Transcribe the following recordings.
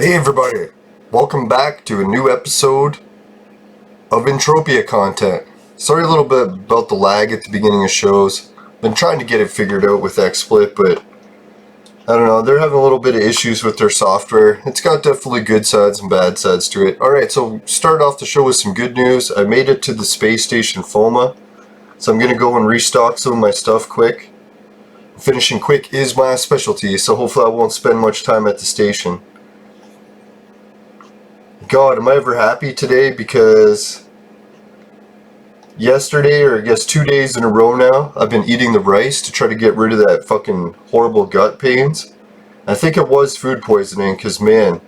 Hey everybody, welcome back to a new episode of Entropia content. Sorry a little bit about the lag at the beginning of shows. Been trying to get it figured out with XSplit, but I don't know, they're having a little bit of issues with their software. It's got definitely good sides and bad sides to it. Alright, so start off the show with some good news. I made it to the space station FOMA, so I'm going to go and restock some of my stuff quick. Finishing quick is my specialty, so hopefully I won't spend much time at the station. God, am I ever happy today, because yesterday, or I guess 2 days in a row now, I've been eating the rice to try to get rid of that fucking horrible gut pains. I think it was food poisoning, because man,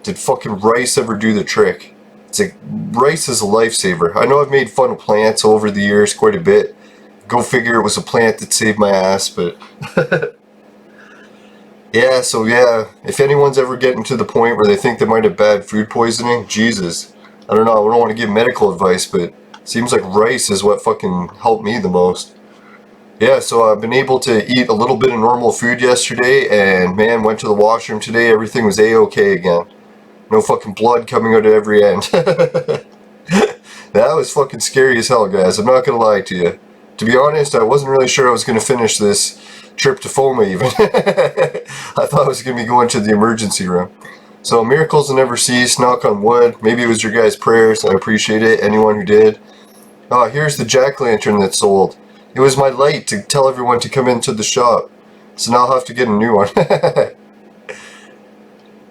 did fucking rice ever do the trick. It's like, rice is a lifesaver. I know I've made fun of plants over the years quite a bit. Go figure it was a plant that saved my ass, but yeah, so yeah, if anyone's ever getting to the point where they think they might have bad food poisoning, Jesus. I don't know, I don't want to give medical advice, but it seems like rice is what fucking helped me the most. Yeah, so I've been able to eat a little bit of normal food yesterday, and man, went to the washroom today, everything was A-okay again. No fucking blood coming out of every end. That was fucking scary as hell, guys, I'm not gonna lie to you. To be honest, I wasn't really sure I was going to finish this trip to FOMA even. I thought I was going to be going to the emergency room. So miracles will never cease, knock on wood. Maybe it was your guys' prayers, I appreciate it, anyone who did. Oh, here's the jack-lantern that sold. It was my light to tell everyone to come into the shop. So now I'll have to get a new one.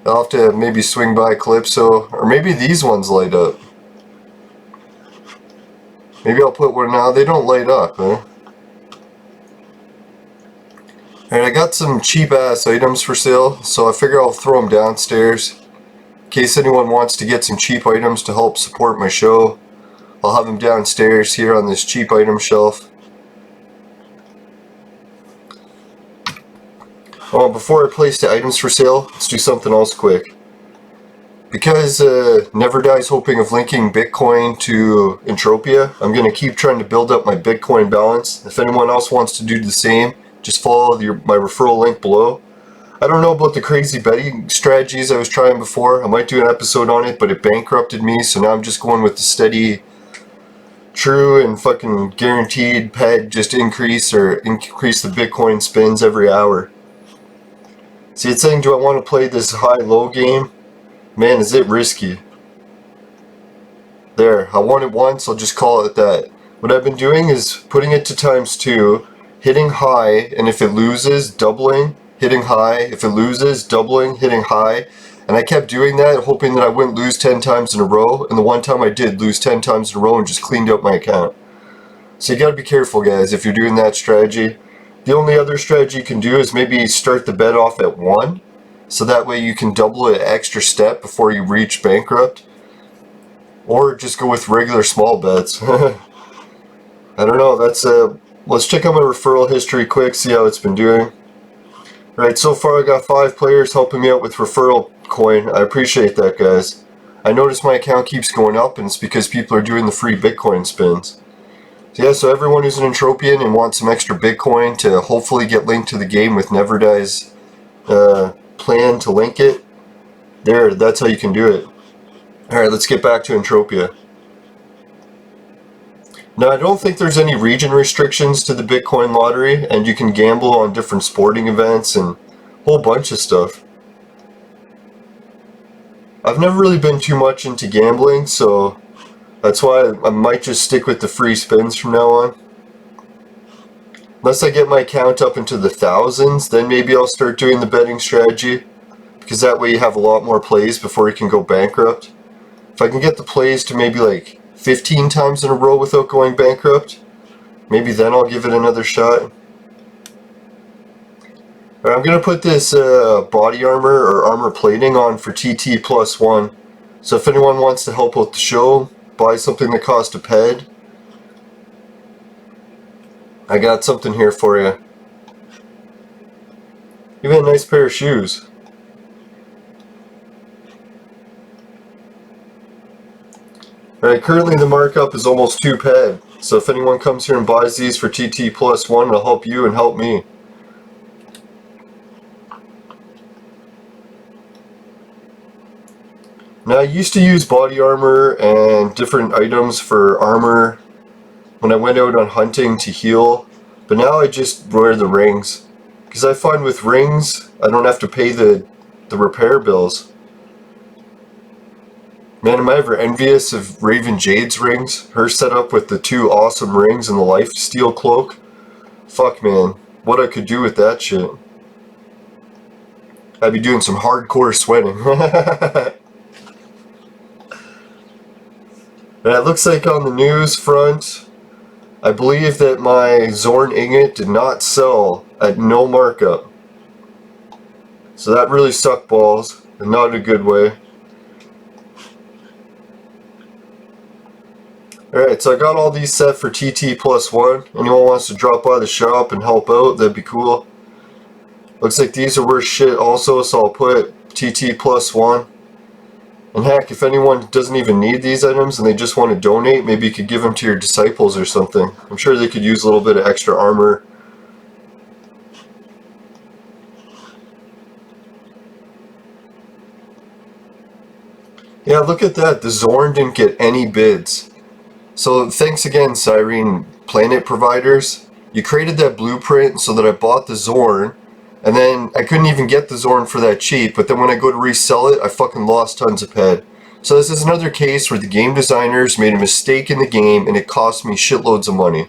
I'll have to maybe swing by Calypso, or maybe these ones light up. Maybe I'll put one now. They don't light up, huh? Alright, I got some cheap ass items for sale, so I figure I'll throw them downstairs. In case anyone wants to get some cheap items to help support my show, I'll have them downstairs here on this cheap item shelf. Oh, before I place the items for sale, let's do something else quick. Because Never Dies hoping of linking Bitcoin to Entropia, I'm going to keep trying to build up my Bitcoin balance. If anyone else wants to do the same, just follow my referral link below. I don't know about the crazy betting strategies I was trying before. I might do an episode on it, but it bankrupted me, so now I'm just going with the steady, true and fucking guaranteed peg, just increase the Bitcoin spins every hour. See, it's saying, do I want to play this high-low game? Man, is it risky. There, I won it once, I'll just call it that. What I've been doing is putting it to ×2, hitting high, and if it loses, doubling, hitting high, if it loses, doubling, hitting high. And I kept doing that, hoping that I wouldn't lose 10 times in a row, and the one time I did lose 10 times in a row and just cleaned out my account. So you gotta be careful, guys, if you're doing that strategy. The only other strategy you can do is maybe start the bet off at 1. So that way you can double an extra step before you reach bankrupt. Or just go with regular small bets. I don't know, that's let's check out my referral history quick, see how it's been doing. Right, so far I got 5 players helping me out with referral coin. I appreciate that, guys. I notice my account keeps going up, and it's because people are doing the free Bitcoin spins. So yeah, so everyone who's an Entropian and wants some extra Bitcoin to hopefully get linked to the game with Never Dies plan to link it, there, that's how you can do it. Alright, let's get back to Entropia. Now, I don't think there's any region restrictions to the Bitcoin lottery, and you can gamble on different sporting events and a whole bunch of stuff. I've never really been too much into gambling, so that's why I might just stick with the free spins from now on. Unless I get my account up into the thousands, then maybe I'll start doing the betting strategy, because that way you have a lot more plays before you can go bankrupt. If I can get the plays to maybe like 15 times in a row without going bankrupt, maybe then I'll give it another shot. Alright, I'm going to put this body armor or armor plating on for TT +1. So if anyone wants to help out the show, buy something that costs a ped, I got something here for you. Even a nice pair of shoes. Alright, currently the markup is almost 2 ped. So if anyone comes here and buys these for TT +1, it'll help you and help me. Now I used to use body armor and different items for armor when I went out on hunting to heal, but now I just wear the rings. Because I find with rings, I don't have to pay the repair bills. Man, am I ever envious of Raven Jade's rings? Her setup with the 2 awesome rings and the lifesteal cloak. Fuck man, what I could do with that shit. I'd be doing some hardcore sweating. And it looks like on the news front, I believe that my Zorn ingot did not sell at no markup. So that really sucked balls, and not in a good way. Alright, so I got all these set for TT+1. Anyone wants to drop by the shop and help out, that'd be cool. Looks like these are worth shit also, so I'll put TT+1. And heck, if anyone doesn't even need these items and they just want to donate, maybe you could give them to your disciples or something. I'm sure they could use a little bit of extra armor. Yeah, look at that. The Zorn didn't get any bids. So thanks again, Cyrene Planet Providers. You created that blueprint so that I bought the Zorn. And then I couldn't even get the Zorn for that cheap, but then when I go to resell it, I fucking lost tons of ped. So this is another case where the game designers made a mistake in the game and it cost me shitloads of money.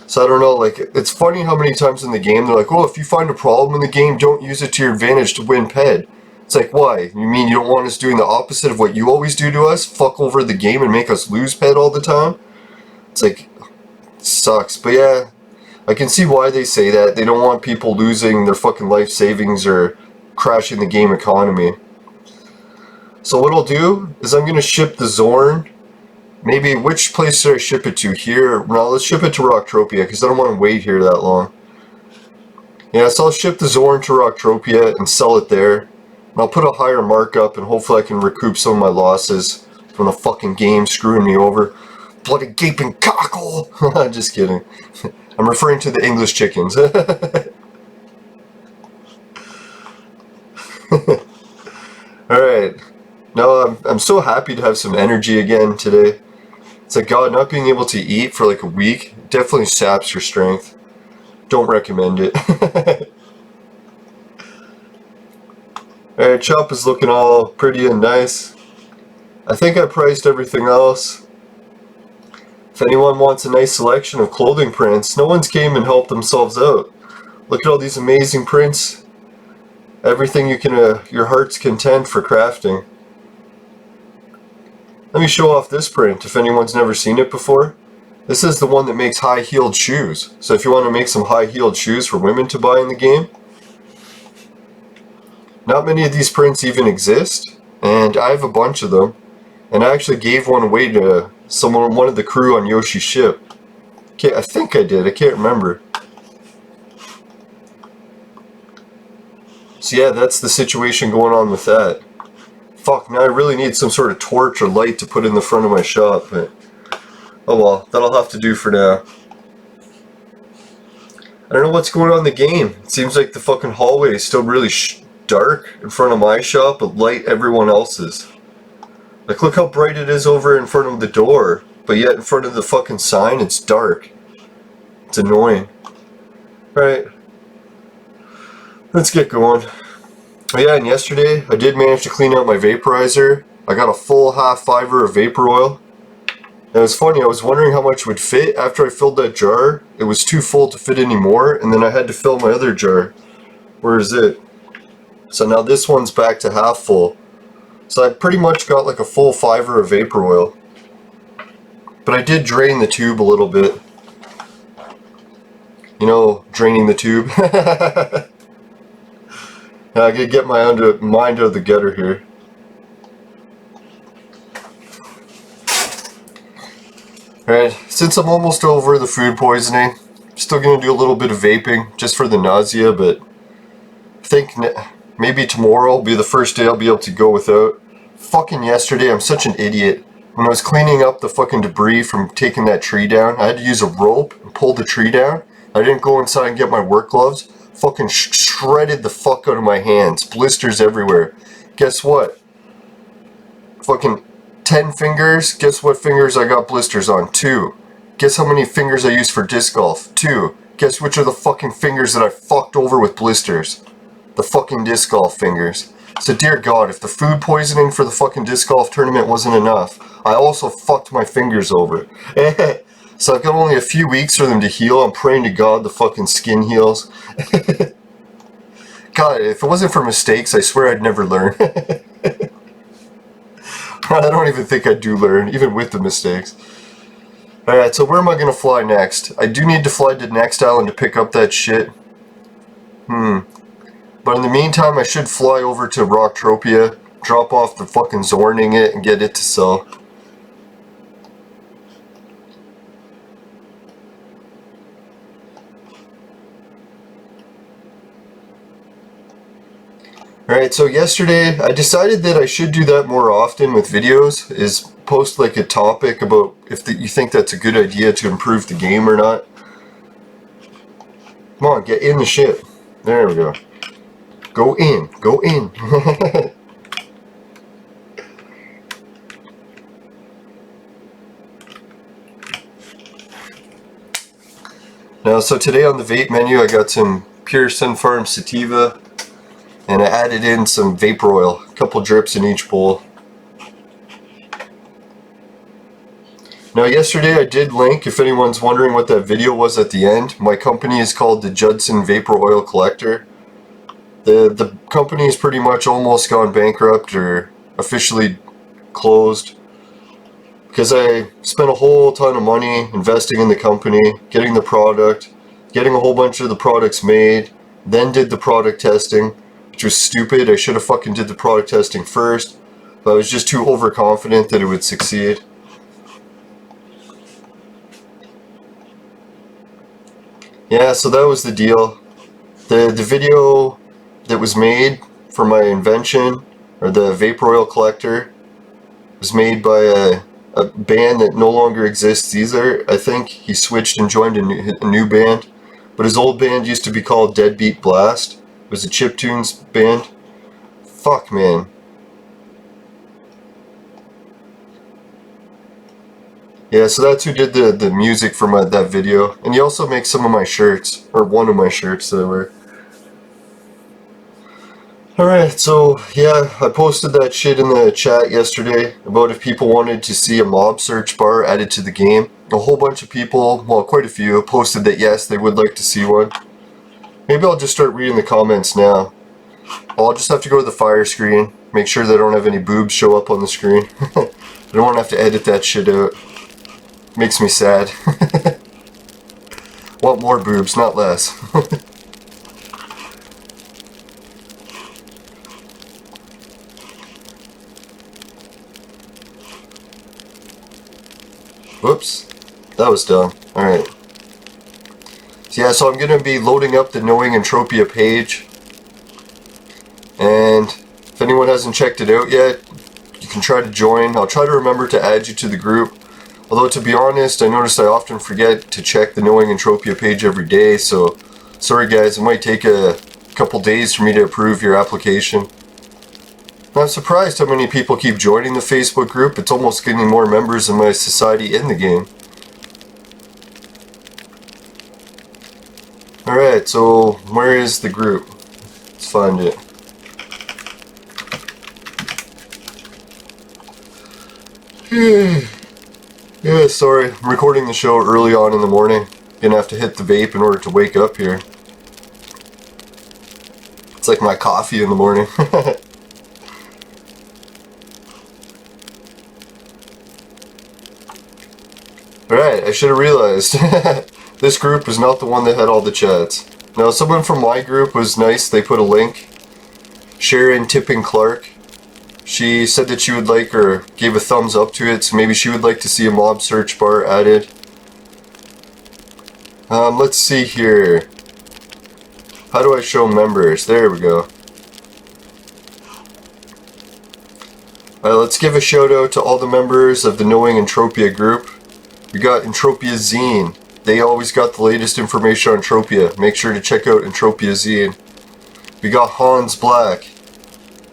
So I don't know, like, it's funny how many times in the game they're like, oh, if you find a problem in the game, don't use it to your advantage to win ped. It's like, why? You mean you don't want us doing the opposite of what you always do to us? Fuck over the game and make us lose ped all the time? It's like, it sucks. But yeah, I can see why they say that. They don't want people losing their fucking life savings or crashing the game economy. So what I'll do is I'm going to ship the Zorn. Maybe, which place should I ship it to? Here? No, let's ship it to Rocktropia because I don't want to wait here that long. Yeah, so I'll ship the Zorn to Rocktropia and sell it there. And I'll put a higher markup and hopefully I can recoup some of my losses from the fucking game screwing me over. Bloody gaping cockle! Just kidding. I'm referring to the English chickens. Alright. No, I'm so happy to have some energy again today. It's like, God, not being able to eat for like a week definitely saps your strength. Don't recommend it. Alright, shop is looking all pretty and nice. I think I priced everything else. If anyone wants a nice selection of clothing prints, no one's came and helped themselves out. Look at all these amazing prints. Everything you can, your heart's content for crafting. Let me show off this print if anyone's never seen it before. This is the one that makes high-heeled shoes. So if you want to make some high-heeled shoes for women to buy in the game. Not many of these prints even exist, and I have a bunch of them. And I actually gave one away to one of the crew on Yoshi's ship. Okay, I think I did, I can't remember. So yeah, that's the situation going on with that. Fuck, now I really need some sort of torch or light to put in the front of my shop, but oh well, that'll have to do for now. I don't know what's going on in the game. It seems like the fucking hallway is still really dark in front of my shop, but light everyone else's. Like, look how bright it is over in front of the door, but yet in front of the fucking sign, it's dark. It's annoying. Alright. Let's get going. Oh yeah, and yesterday, I did manage to clean out my vaporizer. I got a full half fiver of vapor oil. And it was funny, I was wondering how much would fit after I filled that jar. It was too full to fit anymore, and then I had to fill my other jar. Where is it? So now this one's back to half full. So I pretty much got like a full fiver of vapor oil. But I did drain the tube a little bit. You know, draining the tube. Now I gotta get my mind out of the gutter here. Alright, since I'm almost over the food poisoning, I'm still gonna do a little bit of vaping, just for the nausea, but I think maybe tomorrow will be the first day I'll be able to go without. Fucking yesterday, I'm such an idiot. When I was cleaning up the fucking debris from taking that tree down, I had to use a rope and pull the tree down. I didn't go inside and get my work gloves. Fucking shredded the fuck out of my hands. Blisters everywhere. Guess what? fucking 10 fingers. Guess what fingers I got blisters on? 2. Guess how many fingers I use for disc golf? 2. Guess which are the fucking fingers that I fucked over with blisters? The fucking disc golf fingers. So dear God, if the food poisoning for the fucking disc golf tournament wasn't enough, I also fucked my fingers over. So I've got only a few weeks for them to heal. I'm praying to God the fucking skin heals. God, if it wasn't for mistakes, I swear I'd never learn. I don't even think I do learn, even with the mistakes. Alright, so where am I going to fly next? I do need to fly to the next island to pick up that shit. But in the meantime, I should fly over to Rocktropia, drop off the fucking Zorn ingot, and get it to sell. Alright, so yesterday I decided that I should do that more often with videos, is post like a topic about if you think that's a good idea to improve the game or not. Come on, get in the ship. There we go. Go in, go in. Now, so today on the vape menu I got some pure Sun Farm sativa. And I added in some vapor oil, a couple drips in each bowl. Now yesterday I did link, if anyone's wondering what that video was at the end, my company is called the Judson Vapor Oil Collector. The company is pretty much almost gone bankrupt or officially closed. Because I spent a whole ton of money investing in the company, getting the product, getting a whole bunch of the products made, then did the product testing. Which was stupid. I should have fucking did the product testing first, but I was just too overconfident that it would succeed. Yeah, so that was the deal. The video that was made for my invention, or the vapor oil collector, was made by a band that no longer exists either. I think he switched and joined a new band, but his old band used to be called Deadbeat Blast. It was a chiptunes band. Fuck, man. Yeah, so that's who did the music for that video. And he also makes some of my shirts, or one of my shirts that I wear. Alright, so yeah, I posted that shit in the chat yesterday about if people wanted to see a mob search bar added to the game. A whole bunch of people, well, quite a few, posted that yes, they would like to see one. Maybe I'll just start reading the comments now. I'll just have to go to the fire screen, make sure that I don't have any boobs show up on the screen. I don't want to have to edit that shit out. Makes me sad. Want more boobs, not less. Whoops. That was dumb. Alright. Yeah, so I'm going to be loading up the Knowing Entropia page, and if anyone hasn't checked it out yet, you can try to join. I'll try to remember to add you to the group, although to be honest, I notice I often forget to check the Knowing Entropia page every day, so sorry guys, it might take a couple days for me to approve your application. I'm surprised how many people keep joining the Facebook group. It's almost getting more members than my society in the game. Alright, so where is the group? Let's find it. Yeah, sorry, I'm recording the show early on in the morning. Gonna have to hit the vape in order to wake up here. It's like my coffee in the morning. Alright, I should have realized. This group was not the one that had all the chats. Now, someone from my group was nice. They put a link. Sharon Tipping Clark. She said that she would like, or gave a thumbs up to it, so maybe she would like to see a mob search bar added. Let's see here. How do I show members? There we go. Alright, let's give a shout out to all the members of the Knowing Entropia group. We got Entropia Zine. They always got the latest information on Entropia. Make sure to check out Entropia Zine. We got Hans Black,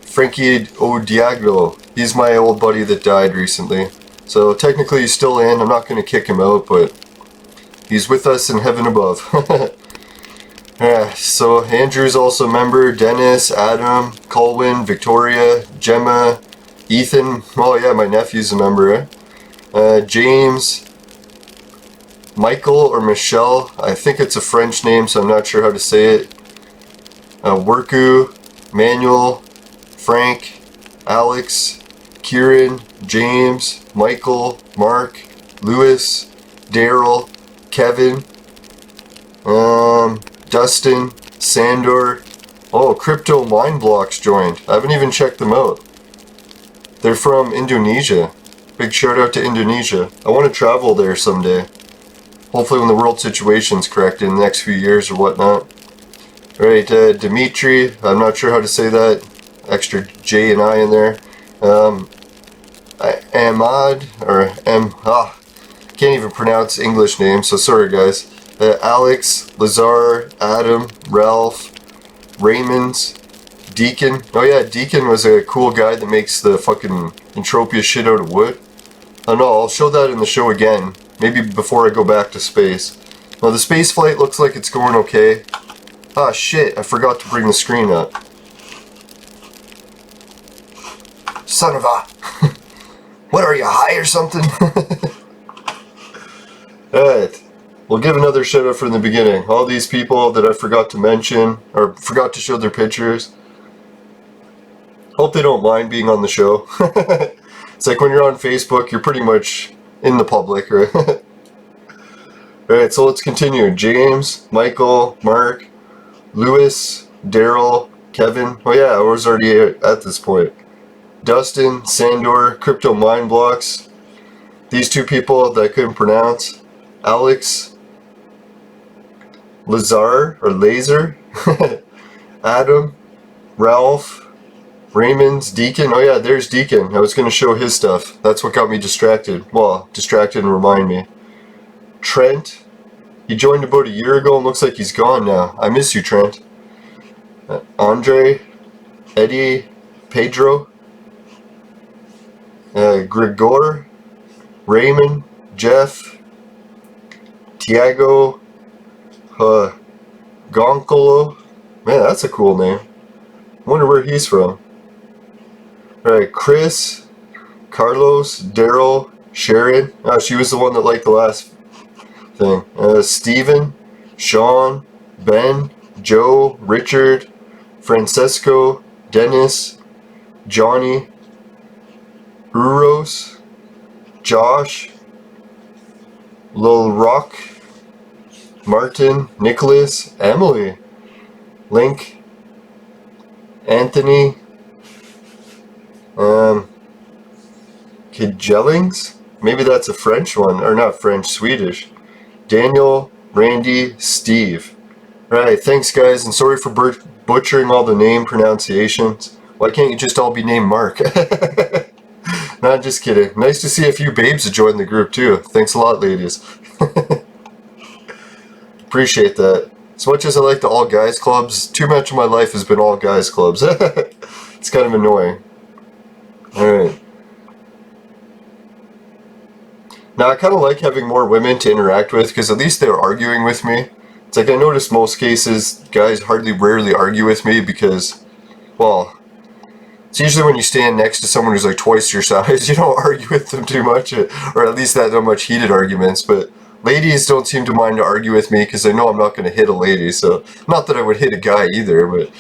Frankie O'Diago, He's my old buddy that died recently. So technically he's still in. I'm not going to kick him out, but he's with us in heaven above. Yeah, so Andrew's also a member. Dennis, Adam, Colwyn, Victoria, Gemma, Ethan. Oh yeah, my nephew's a member. James, Michael or Michelle. I think it's a French name, so I'm not sure how to say it. Worku, Manuel, Frank, Alex, Kieran, James, Michael, Mark, Lewis, Daryl, Kevin, Dustin, Sandor. Oh, Crypto Mind Blocks joined. I haven't even checked them out. They're from Indonesia. Big shout out to Indonesia. I want to travel there someday. Hopefully when the world situation's correct in the next few years or whatnot. Alright, Dimitri. I'm not sure how to say that. Extra J and I in there. Ahmad, or can't even pronounce English names, so sorry guys. Alex, Lazar, Adam, Ralph, Raymond, Deacon. Oh yeah, Deacon was a cool guy that makes the fucking Entropia shit out of wood. Oh no, I'll show that in the show again. Maybe before I go back to space. Well, the space flight looks like it's going okay. Ah shit, I forgot to bring the screen up. Son of a... What are you, high or something? Alright. We'll give another shout out from the beginning. All these people that I forgot to mention, or forgot to show their pictures. Hope they don't mind being on the show. It's like when you're on Facebook, you're pretty much in the public, right? Alright, so let's continue. James, Michael, Mark, Lewis, Daryl, Kevin. Oh yeah, I was already at this point. Dustin, Sandor, Crypto Mind Blocks. These two people that I couldn't pronounce. Alex, Lazar, or Laser, Adam, Ralph, Raymond's, Deacon. Oh yeah, there's Deacon. I was going to show his stuff. That's what got me distracted. Well, distracted and remind me. Trent, he joined about a year ago and looks like he's gone now. I miss you, Trent. Andre, Eddie, Pedro, Gregor, Raymond, Jeff, Tiago, Goncolo. Man, that's a cool name. I wonder where he's from. Alright, Chris, Carlos, Daryl, Sharon. Oh, she was the one that liked the last thing. Steven, Sean, Ben, Joe, Richard, Francesco, Dennis, Johnny, Uros, Josh, Lil Rock, Martin, Nicholas, Emily, Link, Anthony, Kid Jellings, maybe that's a French one, or not French, Swedish. Daniel, Randy, Steve. Right, thanks guys, and sorry for butchering all the name pronunciations. Why can't you just all be named Mark? Nah, just kidding. Nice to see a few babes to join the group too. Thanks a lot, ladies. Appreciate that. As much as I like the all guys clubs, too much of my life has been all guys clubs. It's kind of annoying. Alright. Now I kind of like having more women to interact with because at least they're arguing with me. It's like I notice most cases guys rarely argue with me because, well, it's usually when you stand next to someone who's like twice your size, you don't argue with them too much, or at least not much heated arguments, but ladies don't seem to mind to argue with me because they know I'm not going to hit a lady, so not that I would hit a guy either, but...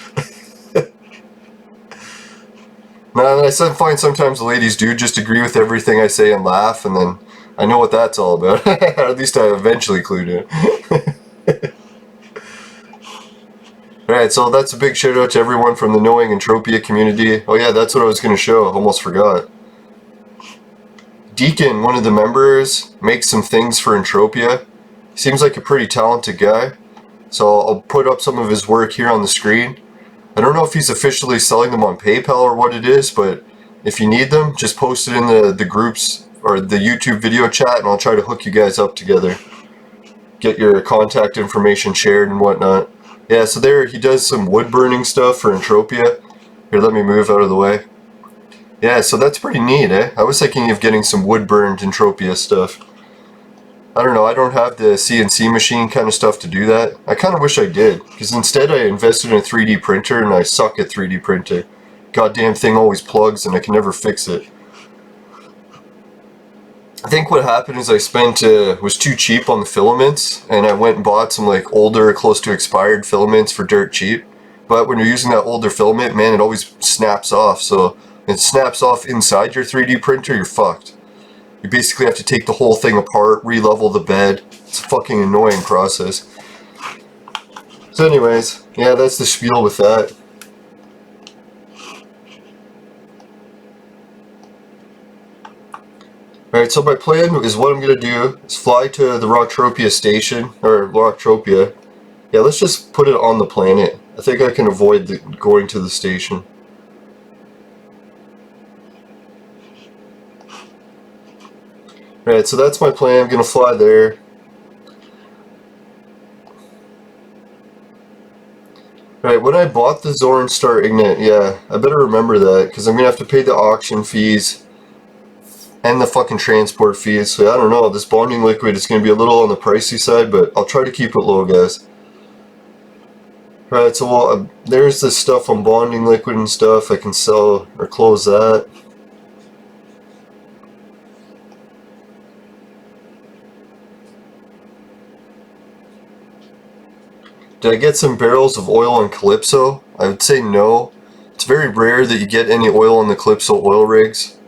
Now, I find sometimes the ladies do just agree with everything I say and laugh, and then I know what that's all about. At least I eventually clued in. Alright, so that's a big shout out to everyone from the Knowing Entropia community. Oh yeah, that's what I was going to show. Almost forgot. Deacon, one of the members, makes some things for Entropia. Seems like a pretty talented guy. So I'll put up some of his work here on the screen. I don't know if he's officially selling them on PayPal or what it is, but if you need them, just post it in the groups or the YouTube video chat and I'll try to hook you guys up together. Get your contact information shared and whatnot. Yeah, so there he does some wood burning stuff for Entropia. Here, let me move out of the way. Yeah, so that's pretty neat, eh? I was thinking of getting some wood-burned Entropia stuff. I don't know, I don't have the CNC machine kind of stuff to do that. I kind of wish I did, because instead I invested in a 3D printer and I suck at 3D printing. Goddamn thing always plugs and I can never fix it. I think what happened is I spent, was too cheap on the filaments, and I went and bought some like older, close to expired filaments for dirt cheap. But when you're using that older filament, man, it always snaps off, so it snaps off inside your 3D printer, you're fucked. You basically have to take the whole thing apart, re-level the bed. It's a fucking annoying process. So anyways, yeah, that's the spiel with that. Alright, so my plan is what I'm going to do is fly to the Rocktropia station, or Rocktropia. Yeah, let's just put it on the planet. I think I can avoid going to the station. Alright, so that's my plan. I'm going to fly there. Alright, when I bought the Zorn Star Ignite, yeah, I better remember that, because I'm going to have to pay the auction fees and the fucking transport fees. So I don't know, this bonding liquid is going to be a little on the pricey side, but I'll try to keep it low, guys. Alright, so well, there's this stuff on bonding liquid and stuff. I can sell or close that. Did I get some barrels of oil on Calypso? I would say no. It's very rare that you get any oil on the Calypso oil rigs.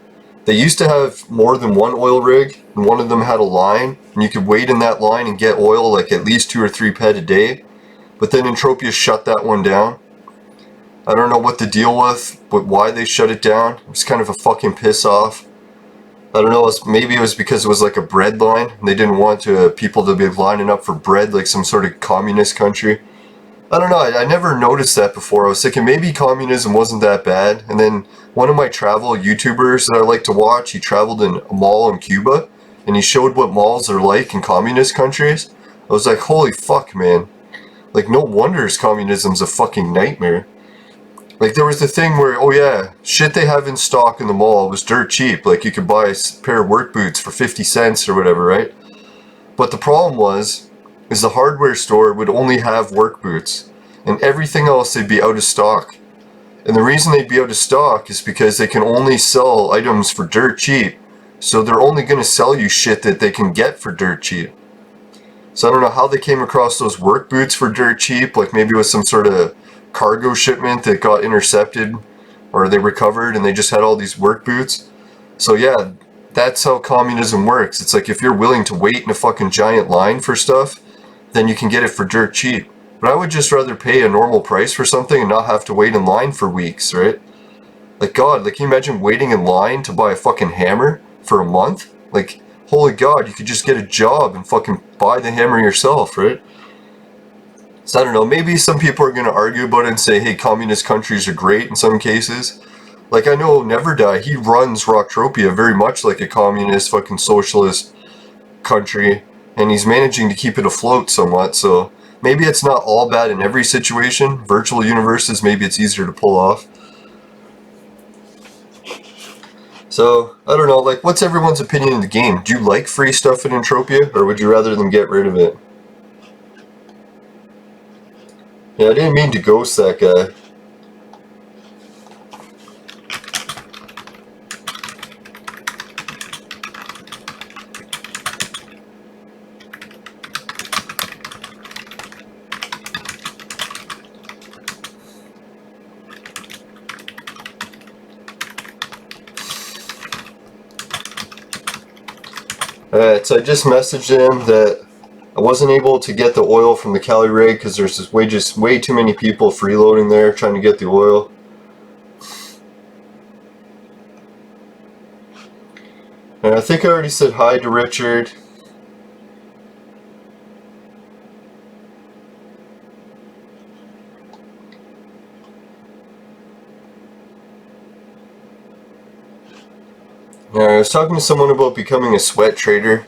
They used to have more than one oil rig, and one of them had a line, and you could wait in that line and get oil like at least 2 or 3 ped a day. But then Entropia shut that one down. I don't know what the deal was, but why they shut it down. It was kind of a fucking piss off. I don't know, maybe it was because it was like a bread line, and they didn't want people to be lining up for bread like some sort of communist country. I don't know, I never noticed that before. I was thinking maybe communism wasn't that bad, and then one of my travel YouTubers that I like to watch, he traveled in a mall in Cuba, and he showed what malls are like in communist countries. I was like, holy fuck, man. Like, no wonder communism's a fucking nightmare. Like, there was the thing where, oh yeah, shit they have in stock in the mall was dirt cheap. Like, you could buy a pair of work boots for 50 cents or whatever, right? But the problem is the hardware store would only have work boots, and everything else they'd be out of stock. And the reason they'd be out of stock is because they can only sell items for dirt cheap, so they're only going to sell you shit that they can get for dirt cheap. So I don't know how they came across those work boots for dirt cheap, like maybe it was some sort of cargo shipment that got intercepted, or they recovered and they just had all these work boots. So yeah, that's how communism works. It's like if you're willing to wait in a fucking giant line for stuff, then you can get it for dirt cheap. But I would just rather pay a normal price for something and not have to wait in line for weeks, right? Like, God, like, can you imagine waiting in line to buy a fucking hammer for a month? Like, holy God, you could just get a job and fucking buy the hammer yourself, right? So I don't know, maybe some people are going to argue about it and say, hey, communist countries are great in some cases. Like, I know Neverdie, he runs Rocktropia very much like a communist fucking socialist country, and he's managing to keep it afloat somewhat, so maybe it's not all bad in every situation. Virtual universes, maybe it's easier to pull off. So, I don't know, like, what's everyone's opinion in the game? Do you like free stuff in Entropia, or would you rather them get rid of it? Yeah, I didn't mean to ghost that guy. Alright, so I just messaged him that I wasn't able to get the oil from the Cali rig because there's just way too many people freeloading there trying to get the oil. And I think I already said hi to Richard. I was talking to someone about becoming a sweat trader,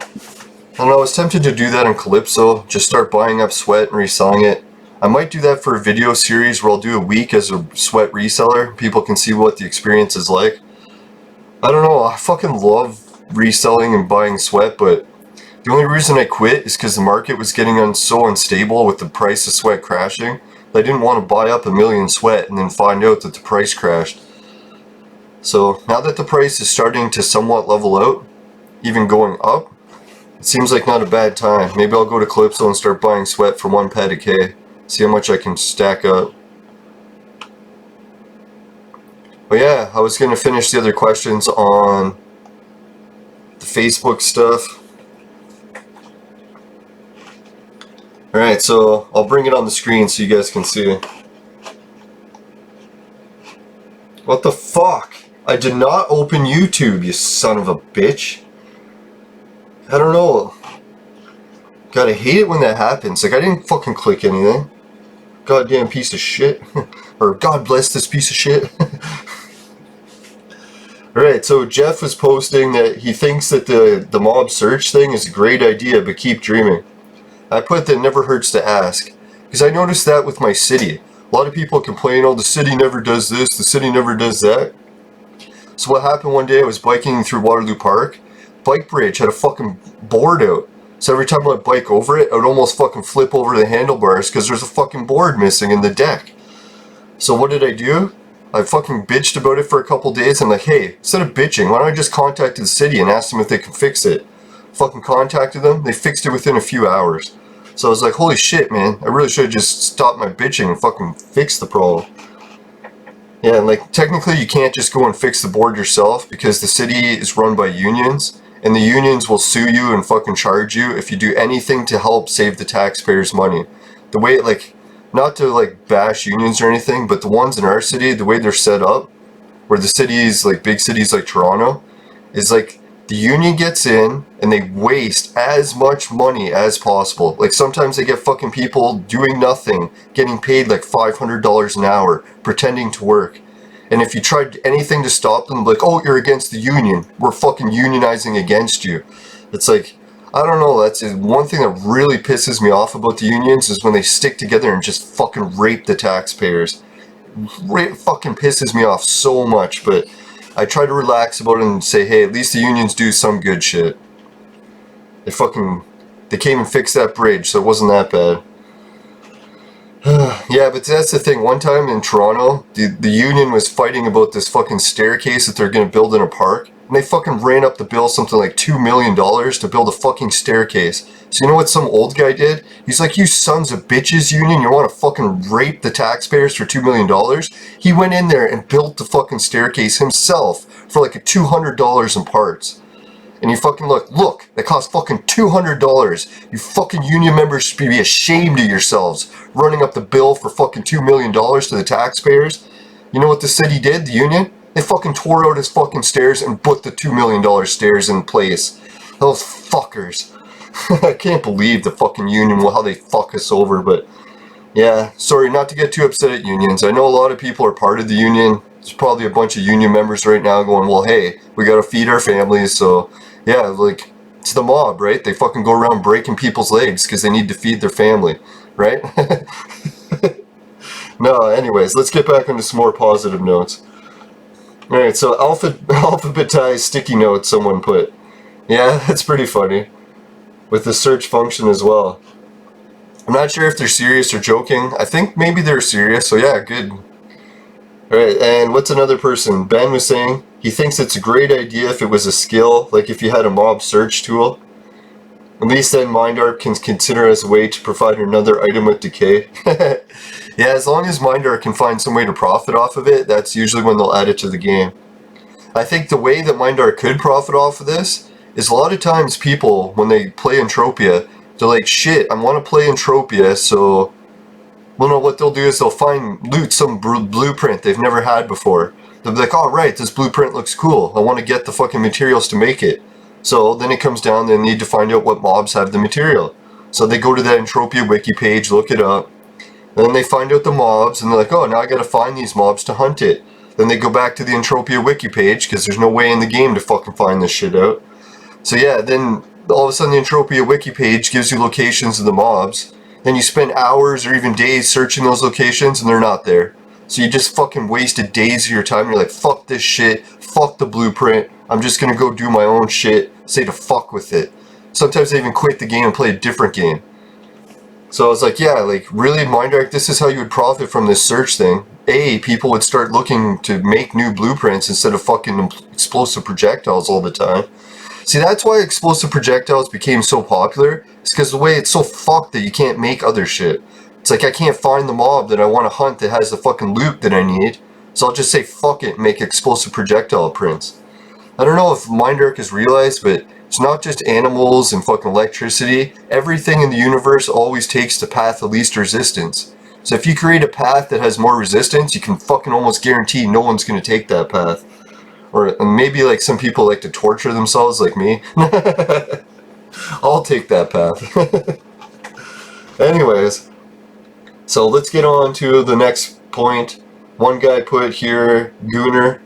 and I was tempted to do that on Calypso, just start buying up sweat and reselling it. I might do that for a video series where I'll do a week as a sweat reseller. People can see what the experience is like. I don't know, I fucking love reselling and buying sweat, but the only reason I quit is because the market was getting so unstable with the price of sweat crashing. I didn't want to buy up a million sweat and then find out that the price crashed. So now that the price is starting to somewhat level out, even going up, it seems like not a bad time. Maybe I'll go to Calypso and start buying sweat for 1 pet a K. See how much I can stack up. But yeah, I was going to finish the other questions on the Facebook stuff. Alright, so I'll bring it on the screen so you guys can see. What the fuck? I did not open YouTube, you son of a bitch. I don't know. God, I hate it when that happens. Like, I didn't fucking click anything. Goddamn piece of shit. Or, God bless this piece of shit. Alright, so Jeff was posting that he thinks that the mob search thing is a great idea, but keep dreaming. I put that never hurts to ask. Because I noticed that with my city. A lot of people complain, oh, the city never does this, the city never does that. So what happened one day, I was biking through Waterloo Park. Bike bridge had a fucking board out. So every time I would bike over it, I would almost fucking flip over the handlebars because there's a fucking board missing in the deck. So what did I do? I fucking bitched about it for a couple days. I'm like, hey, instead of bitching, why don't I just contact the city and ask them if they can fix it? Fucking contacted them. They fixed it within a few hours. So I was like, holy shit, man. I really should have just stopped my bitching and fucking fixed the problem. Yeah, and like, technically you can't just go and fix the board yourself because the city is run by unions. And the unions will sue you and fucking charge you if you do anything to help save the taxpayers' money. The way, like, not to like bash unions or anything, but the ones in our city, the way they're set up, where the cities, like big cities like Toronto, is like the union gets in and they waste as much money as possible. Like sometimes they get fucking people doing nothing, getting paid like $500 an hour, pretending to work. And if you tried anything to stop them, like, oh, you're against the union, we're fucking unionizing against you. It's like, I don't know, that's one thing that really pisses me off about the unions is when they stick together and just fucking rape the taxpayers. It fucking pisses me off so much, but I try to relax about it and say, hey, at least the unions do some good shit. They came and fixed that bridge, so it wasn't that bad. Yeah, but that's the thing. One time in Toronto, the union was fighting about this fucking staircase that they're going to build in a park. And they fucking ran up the bill something like $2 million to build a fucking staircase. So you know what some old guy did? He's like, you sons of bitches, union, you want to fucking rape the taxpayers for $2 million? He went in there and built the fucking staircase himself for like $200 in parts. And you fucking look, that cost fucking $200. You fucking union members should be ashamed of yourselves running up the bill for fucking $2 million to the taxpayers. You know what the city did, the union? They fucking tore out his fucking stairs and put the $2 million stairs in place. Those fuckers. I can't believe the fucking union, how they fuck us over, but yeah, sorry, not to get too upset at unions. I know a lot of people are part of the union. There's probably a bunch of union members right now going, well, hey, we gotta feed our families, so yeah, like, it's the mob, right? They fucking go around breaking people's legs because they need to feed their family, right? No, anyways, let's get back onto some more positive notes. Alright, so alphabetized sticky notes someone put. Yeah, that's pretty funny. With the search function as well. I'm not sure if they're serious or joking. I think maybe they're serious, so yeah, good. Alright, and what's another person? Ben was saying he thinks it's a great idea if it was a skill, like if you had a mob search tool. At least then MindArp can consider as a way to provide another item with decay. Yeah, as long as MindArp can find some way to profit off of it, that's usually when they'll add it to the game. I think the way that MindArp could profit off of this is a lot of times people, when they play Entropia, they're like, shit, I want to play Entropia, so... Well, no, what they'll do is they'll loot some blueprint they've never had before. They'll be like, oh, right, this blueprint looks cool. I want to get the fucking materials to make it. So then it comes down, they need to find out what mobs have the material. So they go to that Entropia wiki page, look it up. And then they find out the mobs, and they're like, oh, now I gotta find these mobs to hunt it. Then they go back to the Entropia wiki page, because there's no way in the game to fucking find this shit out. So yeah, then all of a sudden the Entropia wiki page gives you locations of the mobs. Then you spend hours or even days searching those locations and they're not there. So you just fucking wasted days of your time. You're like, fuck this shit. fuck the blueprint, I'm just gonna go do my own shit, say to fuck with it. Sometimes I even quit the game and play a different game. So I was like, yeah, like, really, Mindark, this is how you would profit from this search thing. People would start looking to make new blueprints instead of fucking explosive projectiles all the time. See, that's why explosive projectiles became so popular. It's because the way it's so fucked that you can't make other shit. It's like I can't find the mob that I want to hunt that has the fucking loot that I need. So I'll just say fuck it and make explosive projectile prints. I don't know if Mindark has realized, but it's not just animals and fucking electricity. Everything in the universe always takes the path of least resistance. So if you create a path that has more resistance, you can fucking almost guarantee no one's gonna take that path. Or maybe like some people like to torture themselves like me. I'll take that path. Anyways, so let's get on to the next point. One guy put here, Gooner.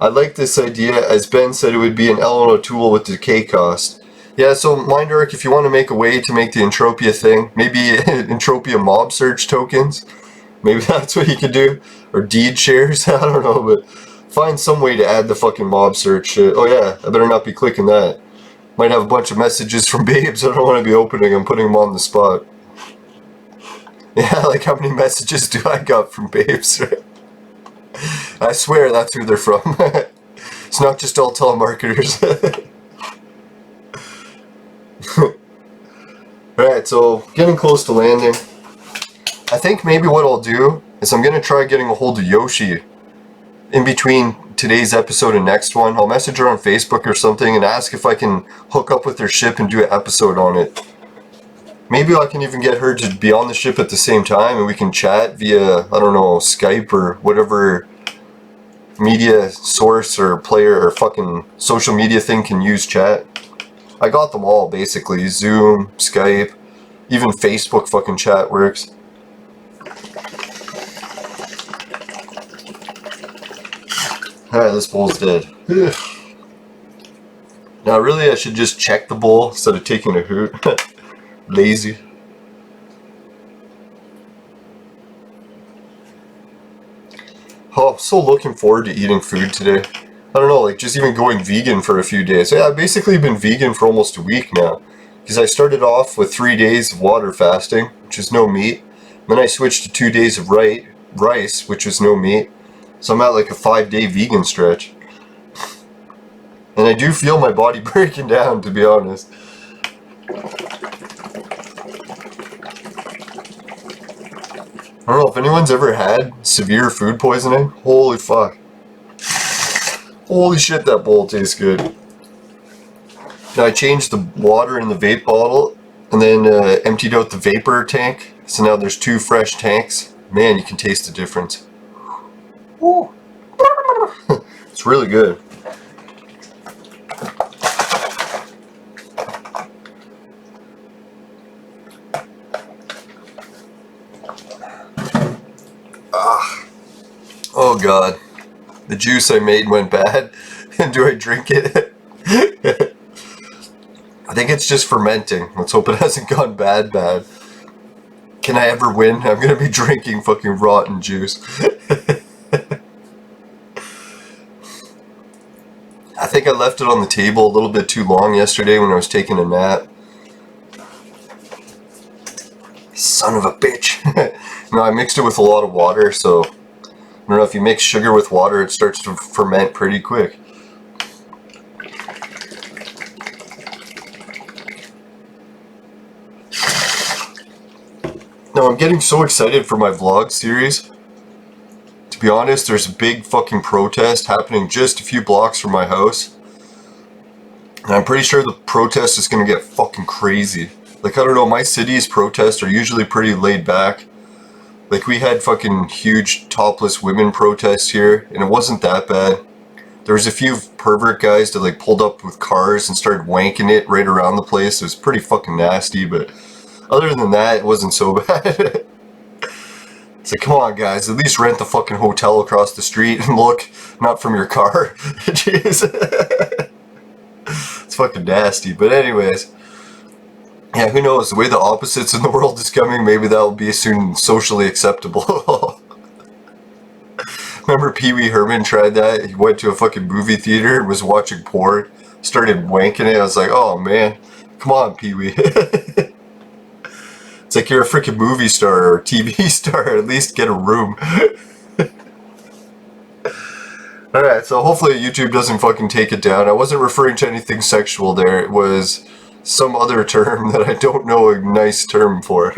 I like this idea, as Ben said it would be an LNO tool with decay cost. Yeah, so Mindark, if you want to make a way to make the Entropia thing, maybe Entropia mob search tokens, maybe that's what you could do, or deed shares, I don't know, but find some way to add the fucking mob search shit. Oh yeah, I better not be clicking that. Might have a bunch of messages from babes I don't want to be opening, I'm putting them on the spot. Yeah, like how many messages do I got from babes? I swear that's who they're from. It's not just all telemarketers. Alright, so getting close to landing. I think maybe what I'll do is I'm going to try getting a hold of Yoshi in between today's episode and next one. I'll message her on Facebook or something and ask if I can hook up with her ship and do an episode on it. Maybe I can even get her to be on the ship at the same time and we can chat via, I don't know, Skype or whatever media source or player or fucking social media thing can use chat. I got them all basically. Zoom, Skype, even Facebook fucking chat works. Alright, this bowl's dead. Now really I should just check the bowl instead of taking a hoot. Lazy. Oh, I'm so looking forward to eating food today. I don't know, like just even going vegan for a few days. Yeah, I've basically been vegan for almost a week now. Because I started off with 3 days of water fasting, which is no meat. Then I switched to 2 days of rice, which is no meat. So I'm at like a 5-day vegan stretch. And I do feel my body breaking down, to be honest. I don't know if anyone's ever had severe food poisoning. Holy fuck. Holy shit, that bowl tastes good. Now I changed the water in the vape bottle and then emptied out the vapor tank. So now there's 2 fresh tanks. Man, you can taste the difference. Woo. It's really good. Oh god, the juice I made went bad, and do I drink it? I think it's just fermenting. Let's hope it hasn't gone bad. Can I ever win? I'm gonna be drinking fucking rotten juice. I think I left it on the table a little bit too long yesterday when I was taking a nap. Son of a bitch. No, I mixed it with a lot of water, so I don't know, if you mix sugar with water, it starts to ferment pretty quick. Now, I'm getting so excited for my vlog series. To be honest, there's a big fucking protest happening just a few blocks from my house. And I'm pretty sure the protest is going to get fucking crazy. Like, I don't know, my city's protests are usually pretty laid back. Like, we had fucking huge topless women protests here, and it wasn't that bad. There was a few pervert guys that like pulled up with cars and started wanking it right around the place. It was pretty fucking nasty, but other than that, it wasn't so bad. It's like, come on guys, at least rent the fucking hotel across the street and look, not from your car. Jeez. It's fucking nasty, but anyways. Yeah, who knows, the way the opposites in the world is coming, maybe that will be soon socially acceptable. remember Pee Wee Herman tried that? He went to a fucking movie theater and was watching porn, started wanking it. I was like, oh man, come on, Pee Wee. It's like you're a freaking movie star or TV star. At least get a room. Alright, so hopefully YouTube doesn't fucking take it down. I wasn't referring to anything sexual there. It was some other term that I don't know a nice term for.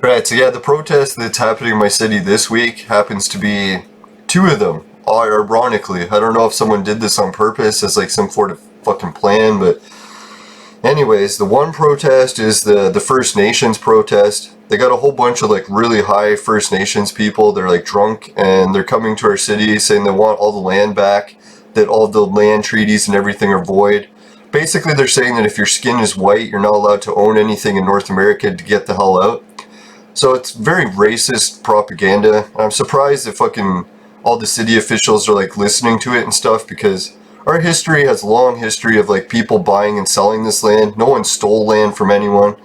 Right, so yeah, the protest that's happening in my city this week happens to be 2 of them, ironically. I don't know if someone did this on purpose as like some sort of fucking plan, but anyways, the one protest is the First Nations protest. They got a whole bunch of like really high First Nations people. They're like drunk and they're coming to our city saying they want all the land back, that all the land treaties and everything are void. Basically, they're saying that if your skin is white, you're not allowed to own anything in North America to get the hell out. So it's very racist propaganda. I'm surprised that fucking all the city officials are like listening to it and stuff, because our history has a long history of like people buying and selling this land. No one stole land from anyone.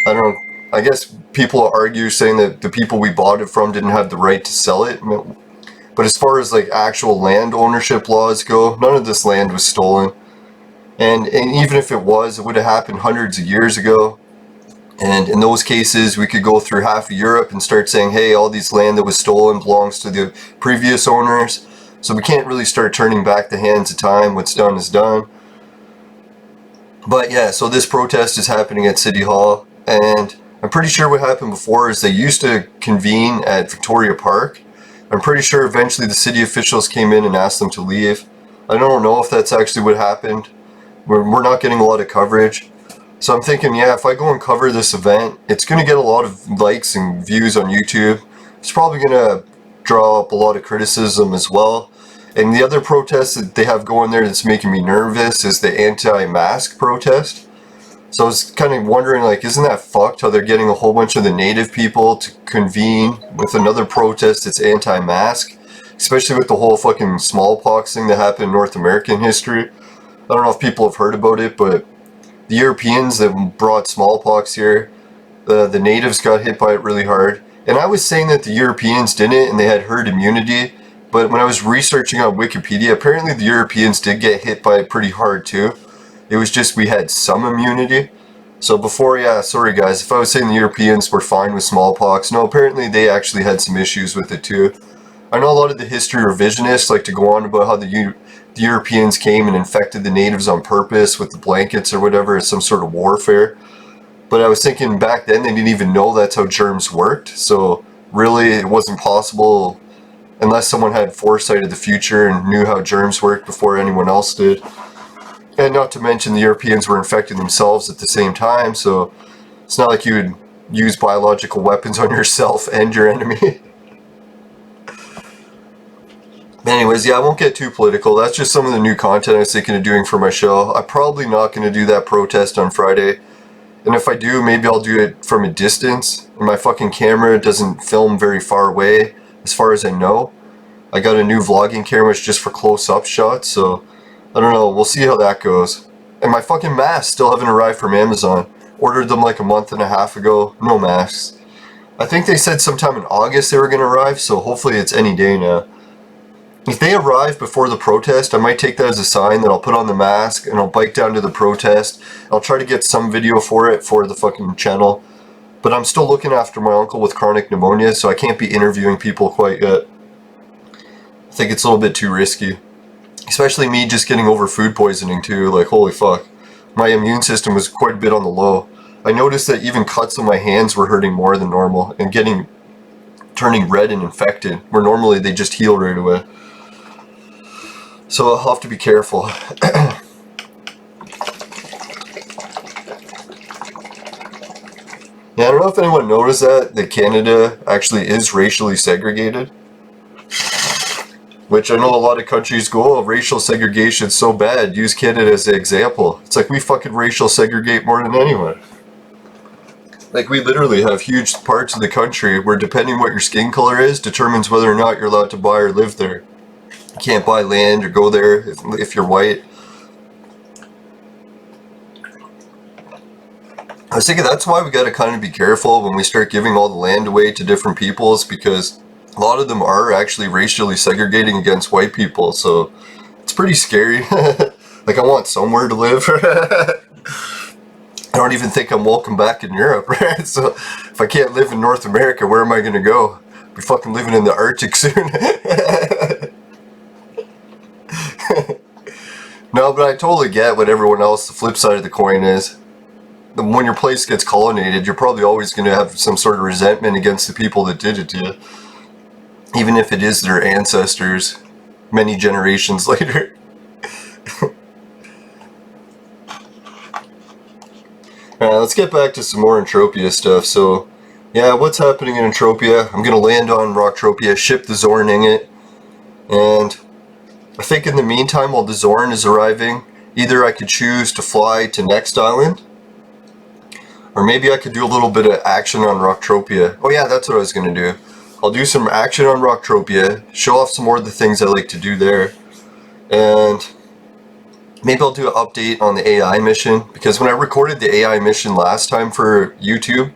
I don't know. I guess people argue saying that the people we bought it from didn't have the right to sell it. But as far as like actual land ownership laws go, none of this land was stolen. And even if it was, it would have happened hundreds of years ago. And in those cases, we could go through half of Europe and start saying, hey, all these land that was stolen belongs to the previous owners. So we can't really start turning back the hands of time. What's done is done. But yeah, so this protest is happening at City Hall. And I'm pretty sure what happened before is they used to convene at Victoria Park. I'm pretty sure eventually the city officials came in and asked them to leave. I don't know if that's actually what happened. We're not getting a lot of coverage. So I'm thinking, yeah, if I go and cover this event, it's going to get a lot of likes and views on YouTube. It's probably going to draw up a lot of criticism as well. And the other protest that they have going there that's making me nervous is the anti-mask protest. So I was kind of wondering, like, isn't that fucked how they're getting a whole bunch of the native people to convene with another protest that's anti-mask? Especially with the whole fucking smallpox thing that happened in North American history. I don't know if people have heard about it, but the Europeans that brought smallpox here, the natives got hit by it really hard. And I was saying that the Europeans didn't and they had herd immunity, but when I was researching on Wikipedia, apparently the Europeans did get hit by it pretty hard too. It was just we had some immunity. So before, yeah, sorry guys, if I was saying the Europeans were fine with smallpox, no, apparently they actually had some issues with it too. I know a lot of the history revisionists like to go on about how the Europeans came and infected the natives on purpose with the blankets or whatever as some sort of warfare. But I was thinking back then they didn't even know that's how germs worked. So really it wasn't possible unless someone had foresight of the future and knew how germs worked before anyone else did. And not to mention the Europeans were infecting themselves at the same time. So it's not like you would use biological weapons on yourself and your enemy. Anyways, yeah, I won't get too political. That's just some of the new content I was thinking of doing for my show. I'm probably not going to do that protest on Friday. And if I do, maybe I'll do it from a distance. And my fucking camera doesn't film very far away, as far as I know. I got a new vlogging camera, it's just for close-up shots, so I don't know. We'll see how that goes. And my fucking masks still haven't arrived from Amazon. Ordered them like a month and a half ago. No masks. I think they said sometime in August they were going to arrive, so hopefully it's any day now. If they arrive before the protest, I might take that as a sign that I'll put on the mask and I'll bike down to the protest. I'll try to get some video for it for the fucking channel. But I'm still looking after my uncle with chronic pneumonia, so I can't be interviewing people quite yet. I think it's a little bit too risky. Especially me just getting over food poisoning too, like holy fuck. My immune system was quite a bit on the low. I noticed that even cuts on my hands were hurting more than normal and turning red and infected, where normally they just heal right away. So I'll have to be careful. Yeah, I don't know if anyone noticed that Canada actually is racially segregated. Which I know a lot of countries go, oh, racial segregation is so bad, use Canada as an example. It's like we fucking racial segregate more than anyone. Like we literally have huge parts of the country where depending what your skin color is determines whether or not you're allowed to buy or live there. You can't buy land or go there if you're white. I was thinking that's why we got to kind of be careful when we start giving all the land away to different peoples, because a lot of them are actually racially segregating against white people, so it's pretty scary. Like, I want somewhere to live. I don't even think I'm welcome back in Europe, right? So if I can't live in North America, where am I going to go? Be fucking living in the Arctic soon. No, but I totally get what everyone else, the flip side of the coin is. When your place gets colonized, you're probably always going to have some sort of resentment against the people that did it to you. Even if it is their ancestors many generations later. Alright, let's get back to some more Entropia stuff. So, yeah, what's happening in Entropia? I'm going to land on Rocktropia, ship the Zorn ingot, and I think in the meantime, while the Zorn is arriving, either I could choose to fly to next island, or maybe I could do a little bit of action on Rocktropia. Oh yeah, that's what I was going to do. I'll do some action on Rocktropia, show off some more of the things I like to do there, and maybe I'll do an update on the AI mission, because when I recorded the AI mission last time for YouTube,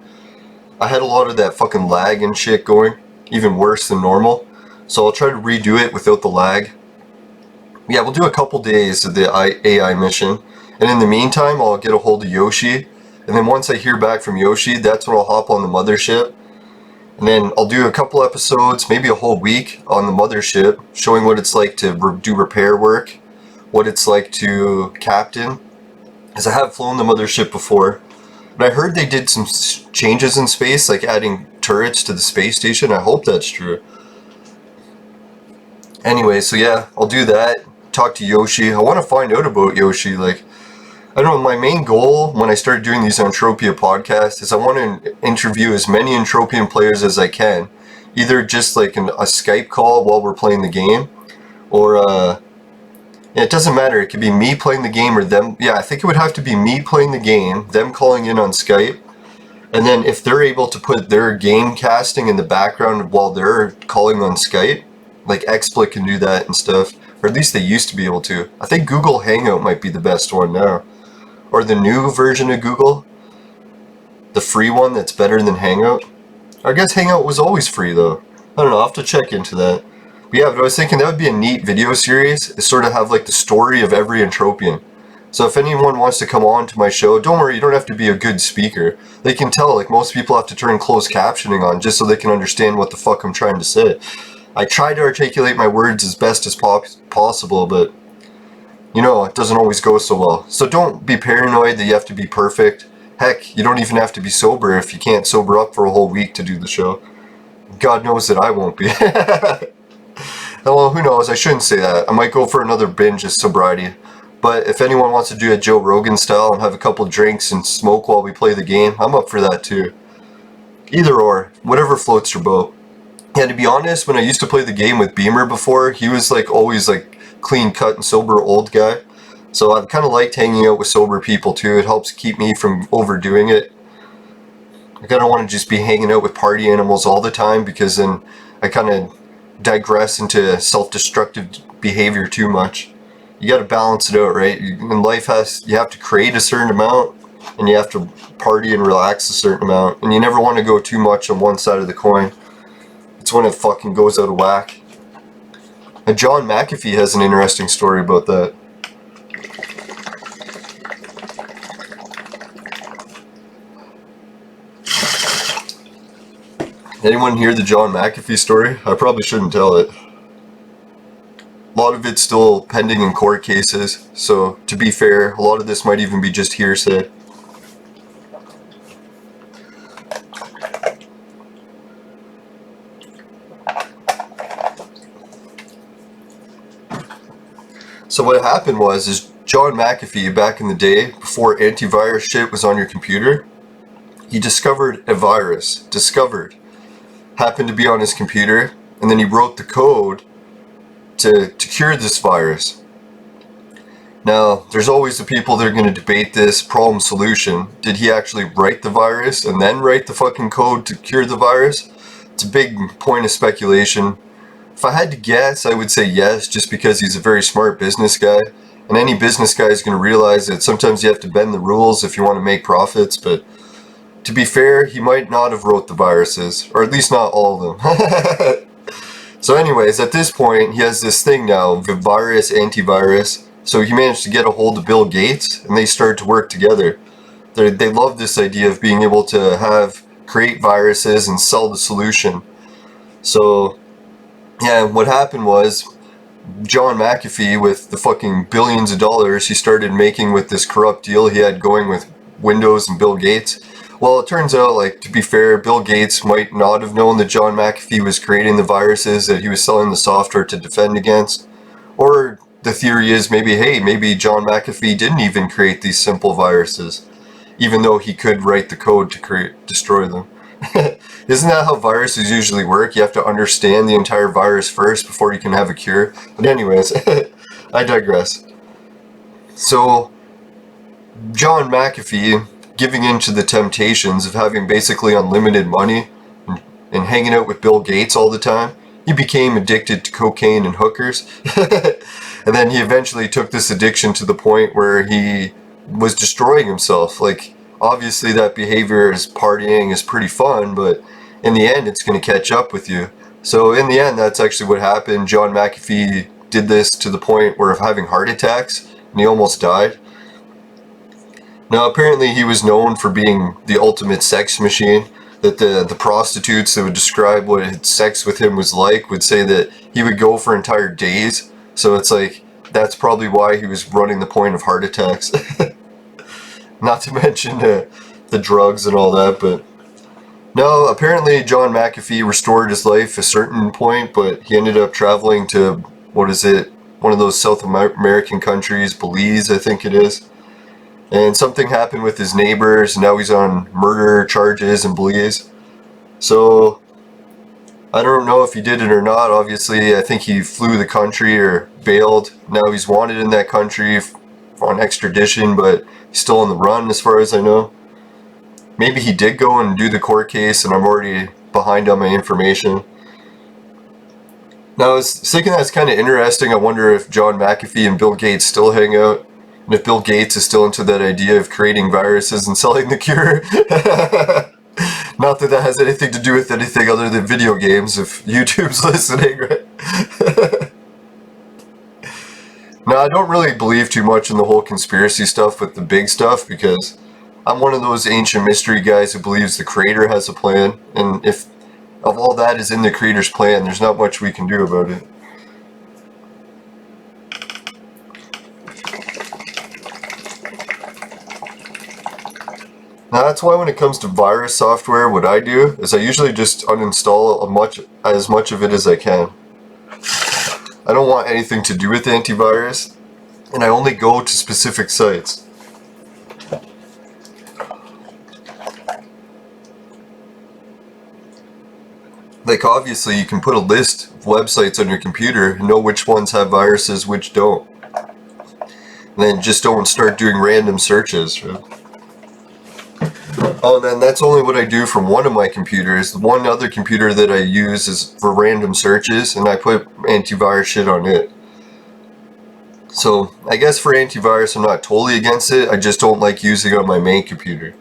I had a lot of that fucking lag and shit going, even worse than normal. So I'll try to redo it without the lag. Yeah, we'll do a couple days of the AI mission, and in the meantime, I'll get a hold of Yoshi, and then once I hear back from Yoshi, that's when I'll hop on the mothership, and then I'll do a couple episodes, maybe a whole week on the mothership, showing what it's like to do repair work, what it's like to captain, as I have flown the mothership before, but I heard they did some changes in space, like adding turrets to the space station. I hope that's true. Anyway, so yeah, I'll do that, talk to Yoshi. I want to find out about Yoshi. Like, I don't know, my main goal when I started doing these Entropia podcasts is I want to interview as many Entropian players as I can, either just like a Skype call while we're playing the game, or it doesn't matter, it could be me playing the game or them. Yeah, I think it would have to be me playing the game, them calling in on Skype, and then if they're able to put their game casting in the background while they're calling on Skype, like XSplit can do that and stuff, or at least they used to be able to. I think Google Hangout might be the best one now, or the new version of Google, the free one that's better than Hangout. I guess Hangout was always free though. I don't know, I'll have to check into that. But yeah, but I was thinking that would be a neat video series, is sort of have like the story of every Entropian. So if anyone wants to come on to my show, don't worry, you don't have to be a good speaker. They can tell, like most people have to turn closed captioning on just so they can understand what the fuck I'm trying to say. I try to articulate my words as best as possible, but you know, it doesn't always go so well. So don't be paranoid that you have to be perfect. Heck, you don't even have to be sober if you can't sober up for a whole week to do the show. God knows that I won't be. Well, who knows, I shouldn't say that. I might go for another binge of sobriety. But if anyone wants to do it Joe Rogan style and have a couple drinks and smoke while we play the game, I'm up for that too. Either or, whatever floats your boat. Yeah, to be honest, when I used to play the game with Beamer before, he was like always like clean cut and sober old guy. So I've kind of liked hanging out with sober people too. It helps keep me from overdoing it. I kind of want to just be hanging out with party animals all the time, because then I kind of digress into self-destructive behavior too much. You got to balance it out, right? In life, you have to create a certain amount, and you have to party and relax a certain amount, and you never want to go too much on one side of the coin. It's when it fucking goes out of whack. And John McAfee has an interesting story about that. Anyone hear the John McAfee story? I probably shouldn't tell it. A lot of it's still pending in court cases, so to be fair, a lot of this might even be just hearsay. So what happened is John McAfee, back in the day, before antivirus shit was on your computer, he discovered a virus. Happened to be on his computer, and then he wrote the code to cure this virus. Now, there's always the people that are going to debate this problem solution. Did he actually write the virus and then write the fucking code to cure the virus? It's a big point of speculation. If I had to guess, I would say yes, just because he's a very smart business guy. And any business guy is going to realize that sometimes you have to bend the rules if you want to make profits, but to be fair, he might not have wrote the viruses, or at least not all of them. So anyways, at this point, he has this thing now, virus, antivirus. So he managed to get a hold of Bill Gates, and they started to work together. They love this idea of being able to create viruses and sell the solution. So, yeah, what happened was, John McAfee, with the fucking billions of dollars he started making with this corrupt deal he had going with Windows and Bill Gates. Well, it turns out, like, to be fair, Bill Gates might not have known that John McAfee was creating the viruses that he was selling the software to defend against. Or the theory is maybe John McAfee didn't even create these simple viruses, even though he could write the code to destroy them. Isn't that how viruses usually work? You have to understand the entire virus first before you can have a cure. But anyways, I digress. So, John McAfee, giving in to the temptations of having basically unlimited money and hanging out with Bill Gates all the time, he became addicted to cocaine and hookers. And then he eventually took this addiction to the point where he was destroying himself. Like, obviously that behavior as partying is pretty fun, but in the end it's going to catch up with you. So in the end, that's actually what happened. John McAfee did this to the point where of having heart attacks, and he almost died. Now apparently he was known for being the ultimate sex machine, that the prostitutes that would describe what sex with him was like would say that he would go for entire days. So it's like, that's probably why he was running the point of heart attacks. Not to mention the drugs and all that, but no, apparently John McAfee restored his life at a certain point, but he ended up traveling to, one of those South American countries, Belize, I think it is. And something happened with his neighbors, and now he's on murder charges in Belize. So, I don't know if he did it or not. Obviously, I think he flew the country or bailed. Now he's wanted in that country on extradition, but he's still on the run as far as I know. Maybe he did go and do the court case, and I'm already behind on my information. Now, I was thinking that's kind of interesting. I wonder if John McAfee and Bill Gates still hang out, and if Bill Gates is still into that idea of creating viruses and selling the cure. Not that has anything to do with anything other than video games, if YouTube's listening, right? Now, I don't really believe too much in the whole conspiracy stuff with the big stuff, because I'm one of those ancient mystery guys who believes the creator has a plan, and if of all that is in the creator's plan, there's not much we can do about it. Now that's why when it comes to virus software, what I do is I usually just uninstall as much of it as I can. I don't want anything to do with antivirus, and I only go to specific sites. Like, obviously you can put a list of websites on your computer and know which ones have viruses, which don't. And then just don't start doing random searches, right? Oh, and then that's only what I do from one of my computers. The one other computer that I use is for random searches, and I put antivirus shit on it. So, I guess for antivirus I'm not totally against it, I just don't like using it on my main computer.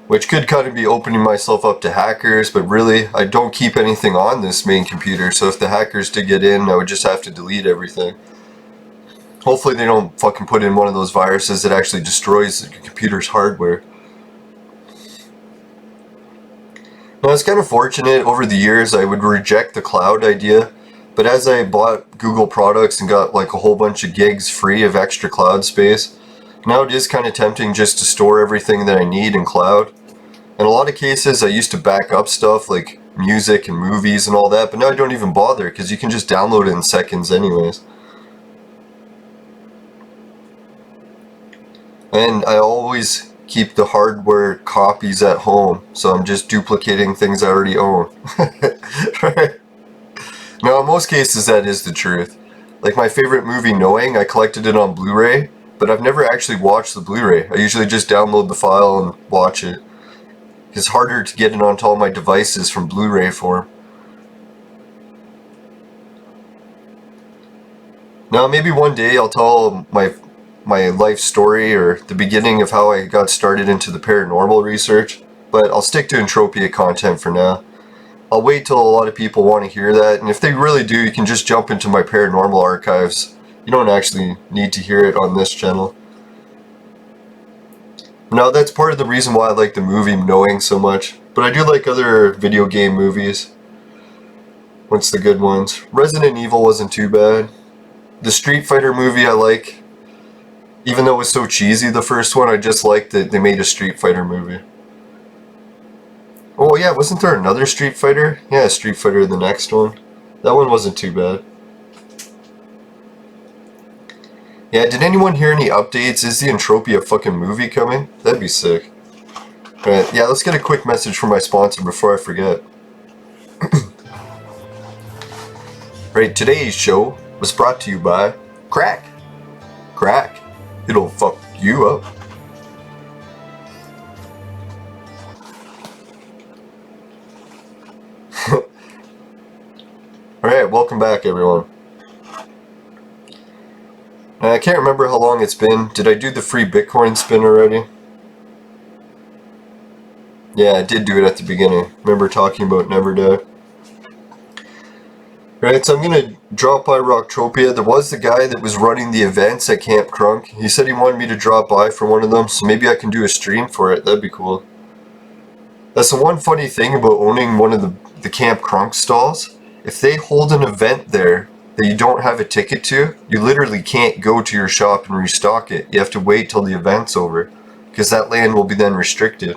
Which could kind of be opening myself up to hackers, but really, I don't keep anything on this main computer, so if the hackers did get in, I would just have to delete everything. Hopefully they don't fucking put in one of those viruses that actually destroys the computer's hardware. Now, it's kind of fortunate, over the years I would reject the cloud idea, but as I bought Google products and got like a whole bunch of gigs free of extra cloud space, now it is kind of tempting just to store everything that I need in cloud. In a lot of cases I used to back up stuff like music and movies and all that, but now I don't even bother because you can just download it in seconds anyways. And I always keep the hardware copies at home, so I'm just duplicating things I already own. Right? Now in most cases that is the truth. Like my favorite movie, Knowing, I collected it on Blu-ray, but I've never actually watched the Blu-ray. I usually just download the file and watch it. It's harder to get it onto all my devices from Blu-ray form. Now maybe one day I'll tell my life story or the beginning of how I got started into the paranormal research, but I'll stick to Entropia content for now. I'll wait till a lot of people want to hear that, and if they really do, you can just jump into my paranormal archives. You don't actually need to hear it on this channel. Now, that's part of the reason why I like the movie Knowing so much, but I do like other video game movies. What's the good ones? Resident Evil wasn't too bad. The Street Fighter movie I like. Even though it was so cheesy, the first one, I just liked that they made a Street Fighter movie. Oh yeah, wasn't there another Street Fighter? Yeah, Street Fighter the next one. That one wasn't too bad. Yeah, did anyone hear any updates? Is the Entropia fucking movie coming? That'd be sick. Alright, yeah, let's get a quick message from my sponsor before I forget. Right, today's show was brought to you by Crack. Crack. It'll fuck you up. Alright, welcome back everyone. I can't remember how long it's been. Did I do the free Bitcoin spin already? Yeah, I did do it at the beginning. Remember talking about Never Die. Right, so I'm gonna drop by Rocktropia. There was the guy that was running the events at Camp Crunk. He said he wanted me to drop by for one of them, so maybe I can do a stream for it. That'd be cool. That's the one funny thing about owning one of the Camp Crunk stalls. If they hold an event there that you don't have a ticket to, you literally can't go to your shop and restock it. You have to wait till the event's over, because that land will be then restricted.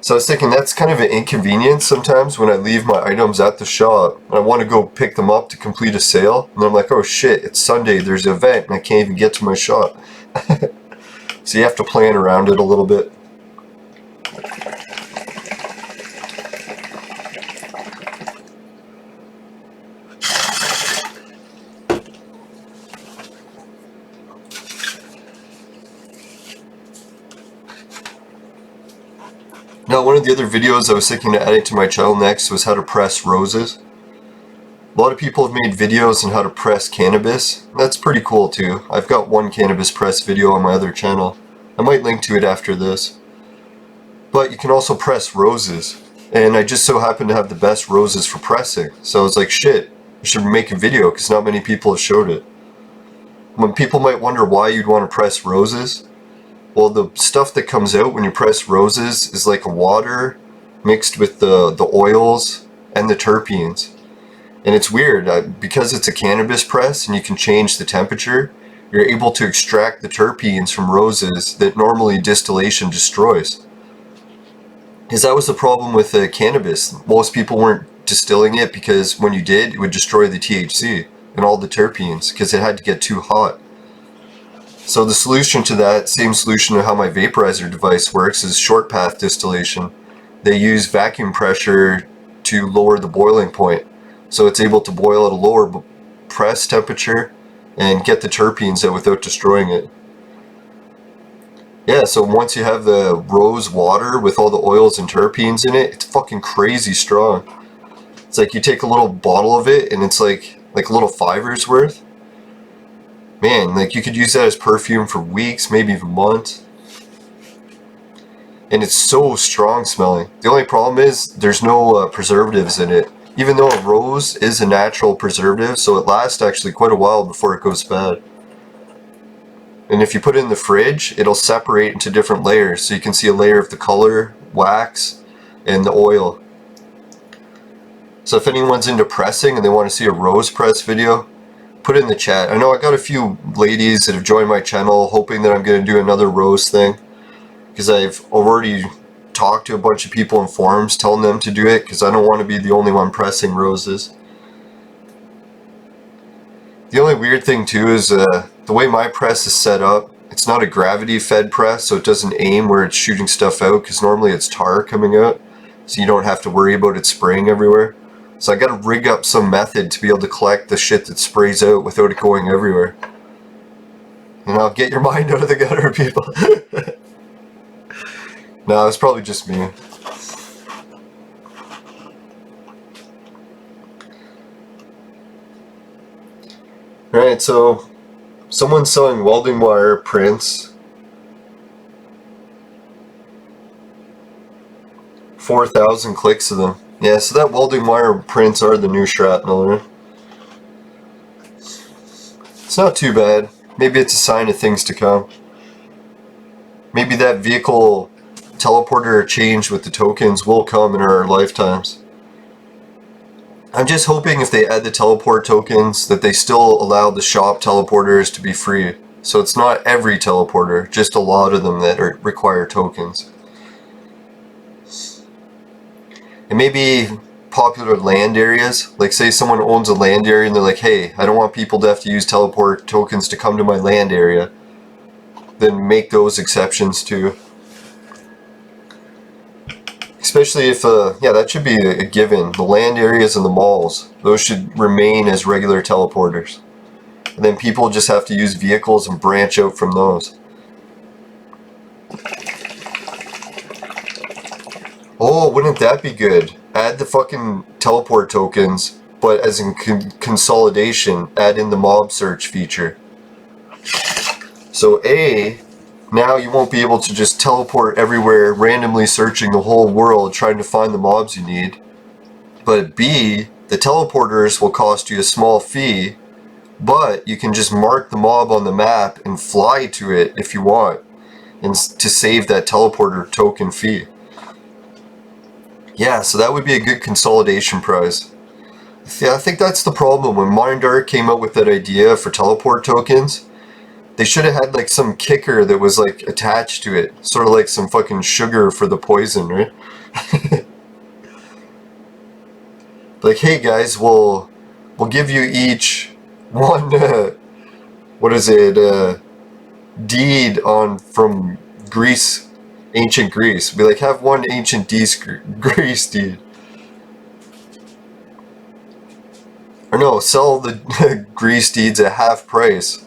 So I was thinking that's kind of an inconvenience sometimes when I leave my items at the shop and I want to go pick them up to complete a sale, and I'm like, oh shit, it's Sunday, there's an event and I can't even get to my shop. So you have to plan around it a little bit. Now, one of the other videos I was thinking to add to my channel next was how to press roses. A lot of people have made videos on how to press cannabis. That's pretty cool too. I've got one cannabis press video on my other channel. I might link to it after this. But you can also press roses. And I just so happen to have the best roses for pressing. So I was like, shit, I should make a video because not many people have showed it. When people might wonder why you'd want to press roses, well, the stuff that comes out when you press roses is like water mixed with the oils and the terpenes. And it's weird, because it's a cannabis press and you can change the temperature, you're able to extract the terpenes from roses that normally distillation destroys. Because that was the problem with cannabis. Most people weren't distilling it because when you did, it would destroy the THC and all the terpenes because it had to get too hot. So the solution to that, same solution to how my vaporizer device works, is short path distillation. They use vacuum pressure to lower the boiling point. So it's able to boil at a lower press temperature and get the terpenes out without destroying it. Yeah, so once you have the rose water with all the oils and terpenes in it, it's fucking crazy strong. It's like you take a little bottle of it and it's like a little $5 worth. Man, like you could use that as perfume for weeks, maybe even months. And it's so strong smelling. The only problem is there's no preservatives in it. Even though a rose is a natural preservative, so it lasts actually quite a while before it goes bad. And if you put it in the fridge, it'll separate into different layers. So you can see a layer of the color, wax, and the oil. So if anyone's into pressing and they want to see a rose press video, put it in the chat. I know I got a few ladies that have joined my channel hoping that I'm going to do another rose thing, because I've already talked to a bunch of people in forums telling them to do it because I don't want to be the only one pressing roses. The only weird thing too is the way my press is set up, it's not a gravity fed press, so it doesn't aim where it's shooting stuff out, because normally it's tar coming out, so you don't have to worry about it spraying everywhere. So I gotta rig up some method to be able to collect the shit that sprays out without it going everywhere. You know, get your mind out of the gutter, people. No, it's probably just me. Right, so someone's selling welding wire prints. 4,000 clicks of them. Yeah, so that welding wire prints are the new shrapnel, right? It's not too bad. Maybe it's a sign of things to come. Maybe that vehicle teleporter change with the tokens will come in our lifetimes. I'm just hoping if they add the teleport tokens that they still allow the shop teleporters to be free. So it's not every teleporter, just a lot of them that require tokens. And maybe popular land areas, like say someone owns a land area and they're like, hey, I don't want people to have to use teleport tokens to come to my land area. Then make those exceptions too. Especially if, yeah, that should be a given. The land areas and the malls, those should remain as regular teleporters. And then people just have to use vehicles and branch out from those. Oh, wouldn't that be good? Add the fucking teleport tokens, but as in consolidation, add in the mob search feature. So now you won't be able to just teleport everywhere, randomly searching the whole world trying to find the mobs you need. But B, the teleporters will cost you a small fee, but you can just mark the mob on the map and fly to it if you want, and to save that teleporter token fee. Yeah, so that would be a good consolidation prize. Yeah, I think that's the problem. When Modern Dark came up with that idea for teleport tokens, they should have had like some kicker that was like attached to it. Sort of like some fucking sugar for the poison, right? Like, hey guys, we'll give you each one, what is it, deed from Greece, ancient Greece. Be like, have one ancient Greece deed. Or no, sell the Greece deeds at half price.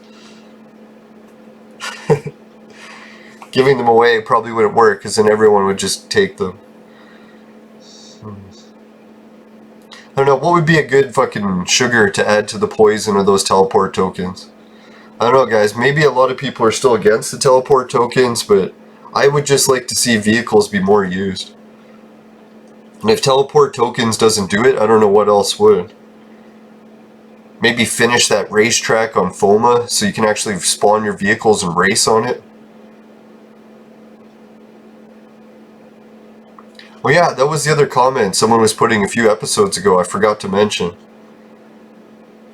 Giving them away probably wouldn't work, because then everyone would just take them. I don't know, what would be a good fucking sugar to add to the poison of those teleport tokens? I don't know, guys, maybe a lot of people are still against the teleport tokens, but I would just like to see vehicles be more used. And if teleport tokens doesn't do it, I don't know what else would. Maybe finish that racetrack on FOMA so you can actually spawn your vehicles and race on it. Oh yeah, that was the other comment someone was putting a few episodes ago I forgot to mention.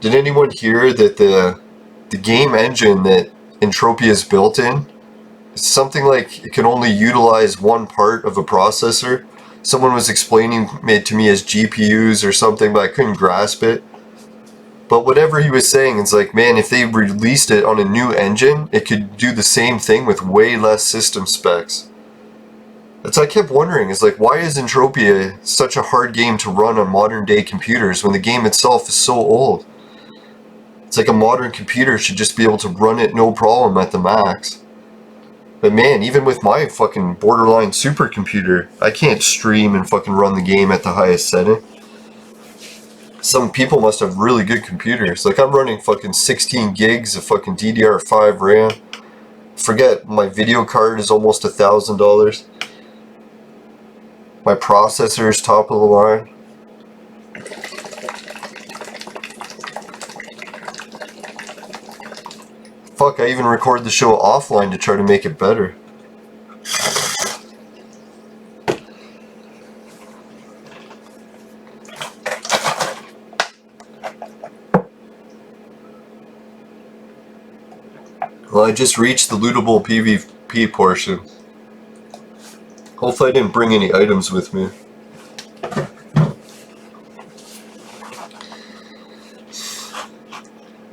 Did anyone hear that the game engine that Entropia is built in, it's something like it can only utilize one part of a processor? Someone was explaining it to me as GPUs or something, but I couldn't grasp it. But whatever he was saying, it's like, man, if they released it on a new engine, it could do the same thing with way less system specs. That's I kept wondering, is like, why is Entropia such a hard game to run on modern day computers when the game itself is so old? It's like a modern computer should just be able to run it no problem at the max. But man, even with my fucking borderline supercomputer, I can't stream and fucking run the game at the highest setting. Some people must have really good computers. Like, I'm running fucking 16 gigs of fucking DDR5 RAM. Forget, my video card is almost $1,000. My processor is top of the line. Fuck, I even record the show offline to try to make it better. Well, I just reached the lootable PvP portion. Hopefully I didn't bring any items with me.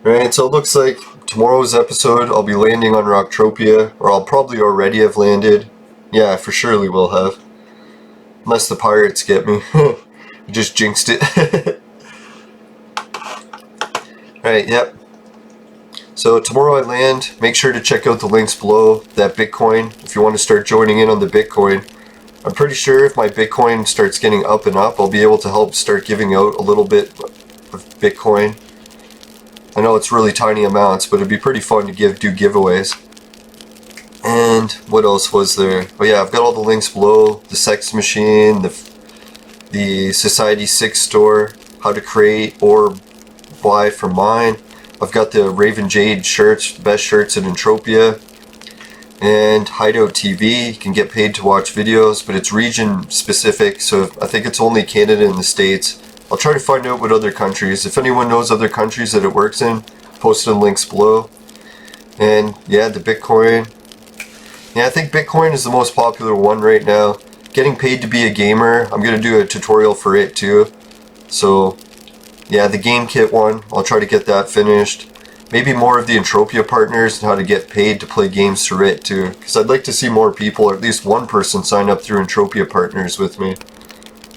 Right, so it looks like tomorrow's episode I'll be landing on Rocktropia, or I'll probably already have landed. Yeah, for surely will have. Unless the pirates get me. I just jinxed it. Right, yep. So tomorrow I land. Make sure to check out the links below, that Bitcoin, if you want to start joining in on the Bitcoin. I'm pretty sure if my Bitcoin starts getting up and up, I'll be able to help start giving out a little bit of Bitcoin. I know it's really tiny amounts, but it'd be pretty fun to do giveaways. And what else was there? Oh yeah, I've got all the links below. The Sex Machine, the Society 6 store, how to create or buy for mine. I've got the Raven Jade shirts, the best shirts in Entropia. And Hideout TV, you can get paid to watch videos, but it's region specific, so I think it's only Canada and the States. I'll try to find out what other countries. If anyone knows other countries that it works in, post in links below. And yeah, the Bitcoin. Yeah, I think Bitcoin is the most popular one right now. Getting paid to be a gamer, I'm going to do a tutorial for it too. So yeah, the GameKit one, I'll try to get that finished. Maybe more of the Entropia partners and how to get paid to play games through it too. Because I'd like to see more people, or at least one person, sign up through Entropia partners with me.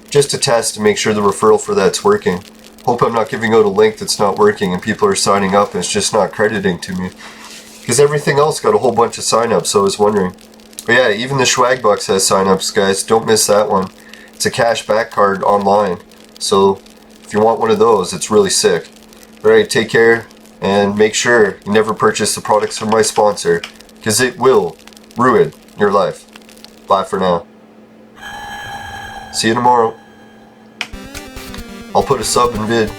Just to test to make sure the referral for that's working. Hope I'm not giving out a link that's not working and people are signing up and it's just not crediting to me. Because everything else got a whole bunch of signups, so I was wondering. But yeah, even the Swagbucks has signups, guys. Don't miss that one. It's a cash back card online. So if you want one of those, it's really sick. Alright, take care. And make sure you never purchase the products from my sponsor, because it will ruin your life. Bye for now. See you tomorrow. I'll put a sub in vid.